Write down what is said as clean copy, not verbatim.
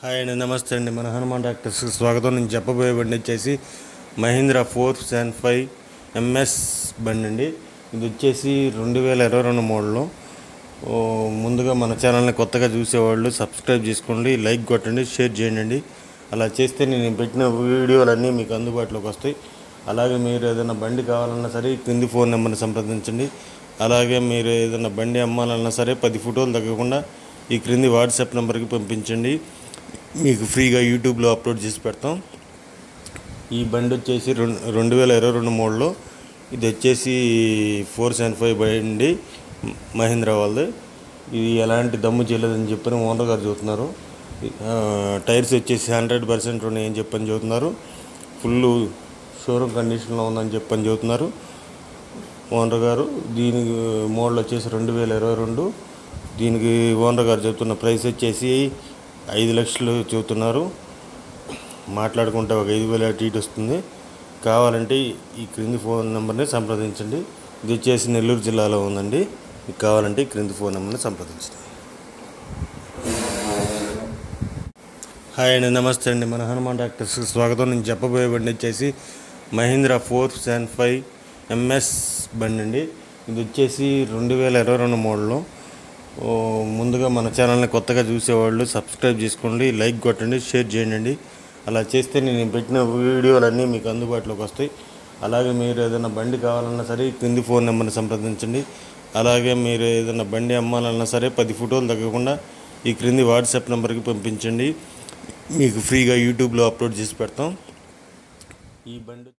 Hi అండి, నమస్తే అండి. మన హనుమాన్ డాక్టర్స్కి స్వాగతం. నేను చెప్పబోయే బండి వచ్చేసి మహీంద్రా 475 ఎంఎస్ బండి అండి. ఇది వచ్చేసి 2022 మోడలు. ముందుగా మన ఛానల్ని కొత్తగా చూసేవాళ్ళు సబ్స్క్రైబ్ చేసుకోండి, లైక్ కొట్టండి, షేర్ చేయండి. అలా చేస్తే నేను పెట్టిన వీడియోలన్నీ మీకు అందుబాటులోకి వస్తాయి. అలాగే మీరు ఏదైనా బండి కావాలన్నా సరే కింది ఫోన్ నెంబర్ని సంప్రదించండి. అలాగే మీరు ఏదైనా బండి అమ్మాలన్నా సరే 10 ఫోటోలు తగ్గకుండా ఈ క్రింది వాట్సాప్ నెంబర్కి పంపించండి. మీకు ఫ్రీగా యూట్యూబ్లో అప్లోడ్ చేసి పెడతాం. ఈ బండి వచ్చేసి 2022 మోడల్లో. ఇది వచ్చేసి 475 బండి మహీంద్రా వాళ్ళది. ఇది ఎలాంటి దమ్ము చేయలేదని చెప్పని ఓనర్ గారు చెబుతున్నారు. టైర్స్ వచ్చేసి 100% ఉన్నాయని చెప్పని చెబుతున్నారు. ఫుల్ షోరూమ్ కండిషన్లో ఉందని చెప్పని చెబుతున్నారు ఓనర్ గారు. దీనికి మోడల్ వచ్చేసి 2022. దీనికి ఓనర్ గారు చెబుతున్న ప్రైస్ వచ్చేసి 5 లక్షలు చెబుతున్నారు. మాట్లాడుకుంటే ఒక 5,000 అటు ఇటు వస్తుంది. కావాలంటే ఈ క్రింది ఫోన్ నెంబర్ని సంప్రదించండి. ఇది వచ్చేసి నెల్లూరు జిల్లాలో ఉందండి. మీకు కావాలంటే ఈ క్రింది ఫోన్ నెంబర్ని సంప్రదించండి. హాయ్ అండి, నమస్తే అండి. మన హనుమాన్ డాక్టర్స్కి స్వాగతం. నేను చెప్పబోయే బండి వచ్చేసి మహీంద్రా 475 ఎంఎస్ బండి అండి. ఇది వచ్చేసి 2022 మోడలు. ముందుగా మన ఛానల్ని కొత్తగా చూసేవాళ్ళు సబ్స్క్రైబ్ చేసుకోండి, లైక్ కొట్టండి, షేర్ చేయండి. అలా చేస్తే నేను పెట్టిన వీడియోలన్నీ మీకు అందుబాటులోకి వస్తాయి. అలాగే మీరు ఏదైనా బండి కావాలన్నా సరే కింది ఫోన్ నెంబర్ని సంప్రదించండి. అలాగే మీరు ఏదైనా బండి అమ్మాలన్నా సరే 10 ఫోటోలు తగ్గకుండా ఈ క్రింది వాట్సాప్ నెంబర్కి పంపించండి. మీకు ఫ్రీగా యూట్యూబ్లో అప్లోడ్ చేసి పెడతాం. ఈ బండి